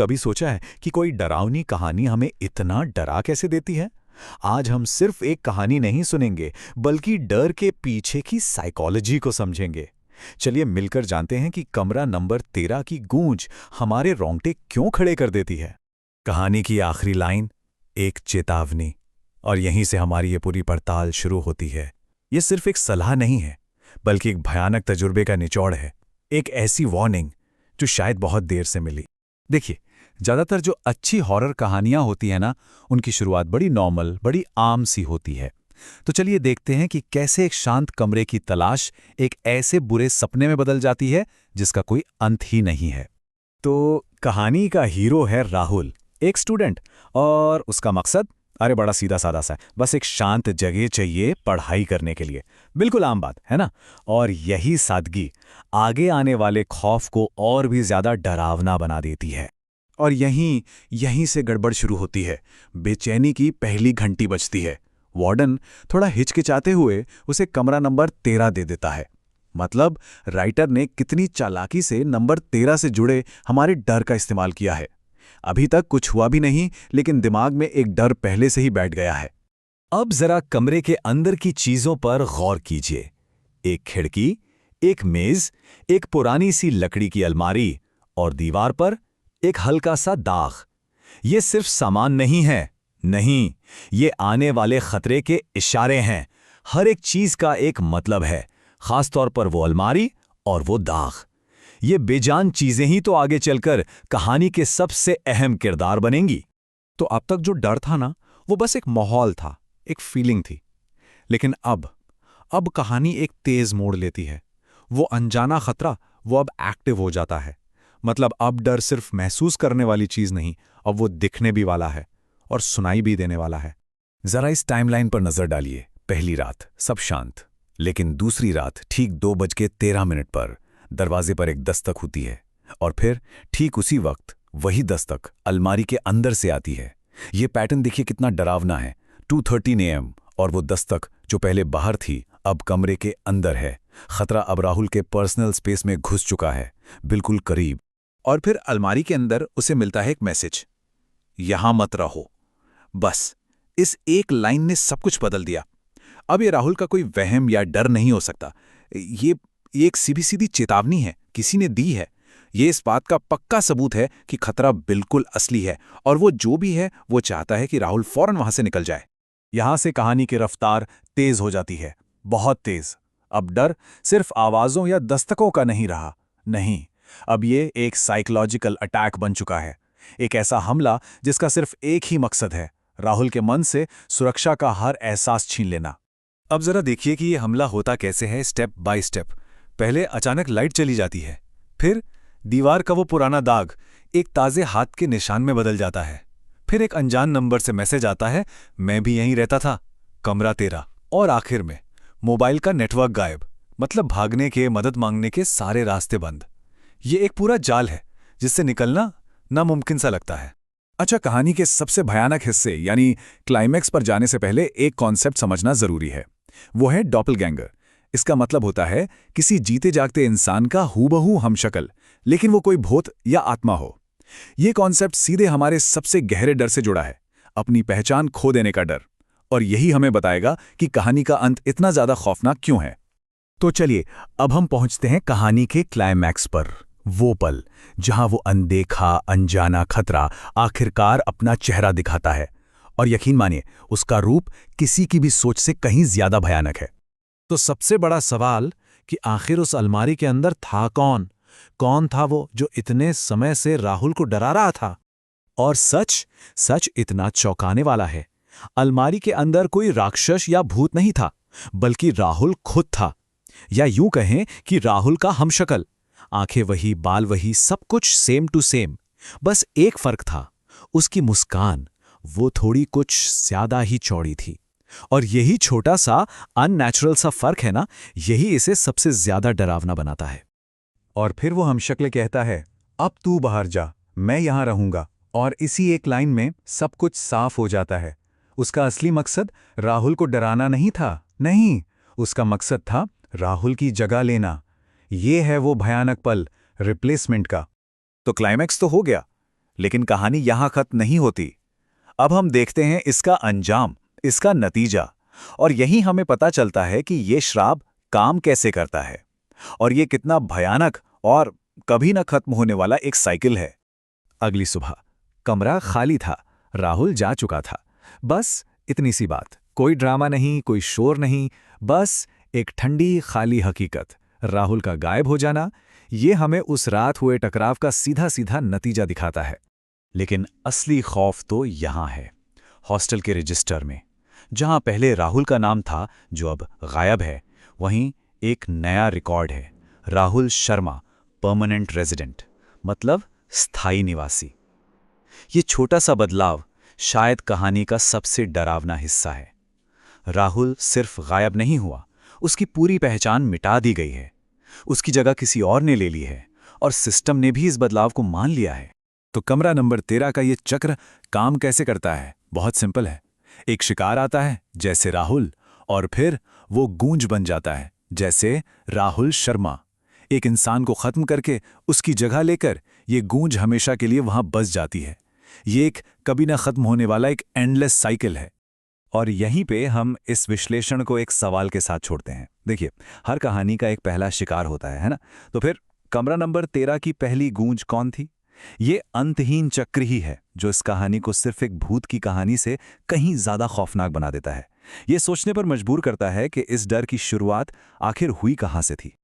कभी सोचा है कि कोई डरावनी कहानी हमें इतना डरा कैसे देती है? आज हम सिर्फ एक कहानी नहीं सुनेंगे, बल्कि डर के पीछे की साइकोलॉजी को समझेंगे। चलिए मिलकर जानते हैं कि कमरा नंबर 13 की गूंज हमारे रोंगटे क्यों खड़े कर देती है। कहानी की आखिरी लाइन एक चेतावनी, और यहीं से हमारी ये पूरी पड़ताल शुरू होती है। ये सिर्फ एक सलाह नहीं है, बल्कि एक भयानक तजुर्बे का निचोड़ है। एक ऐसी वार्निंग जो शायद बहुत देर से मिली। देखिए, ज़्यादातर जो अच्छी हॉरर कहानियां होती हैं ना, उनकी शुरुआत बड़ी नॉर्मल, बड़ी आम सी होती है। तो चलिए देखते हैं कि कैसे एक शांत कमरे की तलाश एक ऐसे बुरे सपने में बदल जाती है जिसका कोई अंत ही नहीं है। तो कहानी का हीरो है राहुल, एक स्टूडेंट, और उसका मकसद अरे बड़ा सीधा साधा सा है, बस एक शांत जगह चाहिए पढ़ाई करने के लिए। बिल्कुल आम बात है ना। और यही सादगी आगे आने वाले खौफ को और भी ज्यादा डरावना बना देती है। और यहीं से गड़बड़ शुरू होती है। बेचैनी की पहली घंटी बजती है। वार्डन थोड़ा हिचकिचाते हुए उसे कमरा नंबर 13 दे देता है। मतलब राइटर ने कितनी चालाकी से नंबर 13 से जुड़े हमारे डर का इस्तेमाल किया है। अभी तक कुछ हुआ भी नहीं, लेकिन दिमाग में एक डर पहले से ही बैठ गया है। अब जरा कमरे के अंदर की चीजों पर गौर कीजिए। एक खिड़की, एक मेज, एक पुरानी सी लकड़ी की अलमारी, और दीवार पर एक हल्का सा दाग। ये सिर्फ सामान नहीं है, नहीं, ये आने वाले खतरे के इशारे हैं। हर एक चीज का एक मतलब है, खासतौर पर वो अलमारी और वो दाग। ये बेजान चीजें ही तो आगे चलकर कहानी के सबसे अहम किरदार बनेंगी। तो अब तक जो डर था ना, वो बस एक माहौल था, एक फीलिंग थी। लेकिन अब कहानी एक तेज मोड़ लेती है। वो अनजाना खतरा वो अब एक्टिव हो जाता है। मतलब अब डर सिर्फ महसूस करने वाली चीज नहीं, अब वो दिखने भी वाला है और सुनाई भी देने वाला है। जरा इस टाइमलाइन पर नजर डालिए। पहली रात सब शांत, लेकिन दूसरी रात ठीक 2:13 पर दरवाजे पर एक दस्तक होती है। और फिर ठीक उसी वक्त वही दस्तक अलमारी के अंदर से आती है। ये पैटर्न देखिए कितना डरावना है। 2:13 AM, और वो दस्तक जो पहले बाहर थी अब कमरे के अंदर है। खतरा अब राहुल के पर्सनल स्पेस में घुस चुका है, बिल्कुल करीब। और फिर अलमारी के अंदर उसे मिलता है एक मैसेज, यहां मत रहो। बस इस एक लाइन ने सब कुछ बदल दिया। अब ये राहुल का कोई वहम या डर नहीं हो सकता। ये एक सीधी सीधी चेतावनी है, किसी ने दी है। ये इस बात का पक्का सबूत है कि खतरा बिल्कुल असली है, और वो जो भी है वो चाहता है कि राहुल फौरन वहां से निकल जाए। यहां से कहानी की रफ्तार तेज हो जाती है, बहुत तेज। अब डर सिर्फ आवाजों या दस्तकों का नहीं रहा, नहीं, अब ये एक साइकोलॉजिकल अटैक बन चुका है। एक ऐसा हमला जिसका सिर्फ एक ही मकसद है, राहुल के मन से सुरक्षा का हर एहसास छीन लेना। अब जरा देखिए कि ये हमला होता कैसे है, स्टेप बाय स्टेप। पहले अचानक लाइट चली जाती है, फिर दीवार का वो पुराना दाग एक ताजे हाथ के निशान में बदल जाता है। फिर एक अनजान नंबर से मैसेज आता है, मैं भी यहीं रहता था, कमरा 13। और आखिर में मोबाइल का नेटवर्क गायब, मतलब भागने के, मदद मांगने के सारे रास्ते बंद। ये एक पूरा जाल है जिससे निकलना नामुमकिन सा लगता है। अच्छा, कहानी के सबसे भयानक हिस्से यानी क्लाइमैक्स पर जाने से पहले एक कॉन्सेप्ट समझना जरूरी है। वो है डॉपलगैंगर। इसका मतलब होता है किसी जीते जागते इंसान का हूबहू हमशक्ल, लेकिन वो कोई भूत या आत्मा हो। ये कॉन्सेप्ट सीधे हमारे सबसे गहरे डर से जुड़ा है, अपनी पहचान खो देने का डर। और यही हमें बताएगा कि कहानी का अंत इतना ज्यादा खौफनाक क्यों है। तो चलिए अब हम पहुंचते हैं कहानी के क्लाइमैक्स पर। वो पल जहां वो अनदेखा अनजाना खतरा आखिरकार अपना चेहरा दिखाता है। और यकीन मानिए, उसका रूप किसी की भी सोच से कहीं ज्यादा भयानक है। तो सबसे बड़ा सवाल कि आखिर उस अलमारी के अंदर था कौन था वो जो इतने समय से राहुल को डरा रहा था। और सच इतना चौंकाने वाला है। अलमारी के अंदर कोई राक्षस या भूत नहीं था, बल्कि राहुल खुद था। या यूं कहें कि राहुल का हमशक्ल। आंखें वही, बाल वही, सब कुछ सेम टू सेम। बस एक फर्क था, उसकी मुस्कान वो थोड़ी कुछ ज्यादा ही चौड़ी थी। और यही छोटा सा अननेचुरल सा फर्क है ना, यही इसे सबसे ज्यादा डरावना बनाता है। और फिर वो हमशक्ल कहता है, अब तू बाहर जा, मैं यहां रहूंगा। और इसी एक लाइन में सब कुछ साफ हो जाता है। उसका असली मकसद राहुल को डराना नहीं था, नहीं, उसका मकसद था राहुल की जगह लेना। ये है वो भयानक पल, रिप्लेसमेंट का। तो क्लाइमैक्स तो हो गया, लेकिन कहानी यहां खत्म नहीं होती। अब हम देखते हैं इसका अंजाम, इसका नतीजा, और यही हमें पता चलता है कि ये श्राप काम कैसे करता है और ये कितना भयानक और कभी न खत्म होने वाला एक साइकिल है। अगली सुबह कमरा खाली था, राहुल जा चुका था। बस इतनी सी बात, कोई ड्रामा नहीं, कोई शोर नहीं, बस एक ठंडी खाली हकीकत, राहुल का गायब हो जाना। ये हमें उस रात हुए टकराव का सीधा सीधा नतीजा दिखाता है। लेकिन असली खौफ तो यहाँ है, हॉस्टल के रजिस्टर में। जहाँ पहले राहुल का नाम था, जो अब गायब है, वहीं एक नया रिकॉर्ड है, राहुल शर्मा, परमानेंट रेजिडेंट, मतलब स्थायी निवासी। ये छोटा सा बदलाव शायद कहानी का सबसे डरावना हिस्सा है। राहुल सिर्फ गायब नहीं हुआ, उसकी पूरी पहचान मिटा दी गई है। उसकी जगह किसी और ने ले ली है और सिस्टम ने भी इस बदलाव को मान लिया है। तो कमरा नंबर 13 का ये चक्र काम कैसे करता है? बहुत सिंपल है। एक शिकार आता है, जैसे राहुल, और फिर वो गूंज बन जाता है, जैसे राहुल शर्मा। एक इंसान को खत्म करके उसकी जगह लेकर ये गूंज हमेशा के लिए वहां बस जाती है। ये एक कभी ना खत्म होने वाला एक एंडलेस साइकिल है। और यहीं पे हम इस विश्लेषण को एक सवाल के साथ छोड़ते हैं। देखिए, हर कहानी का एक पहला शिकार होता है ना? तो फिर कमरा नंबर 13 की पहली गूंज कौन थी? ये अंतहीन चक्र ही है जो इस कहानी को सिर्फ एक भूत की कहानी से कहीं ज्यादा खौफनाक बना देता है। ये सोचने पर मजबूर करता है कि इस डर की शुरुआत आखिर हुई कहां से थी।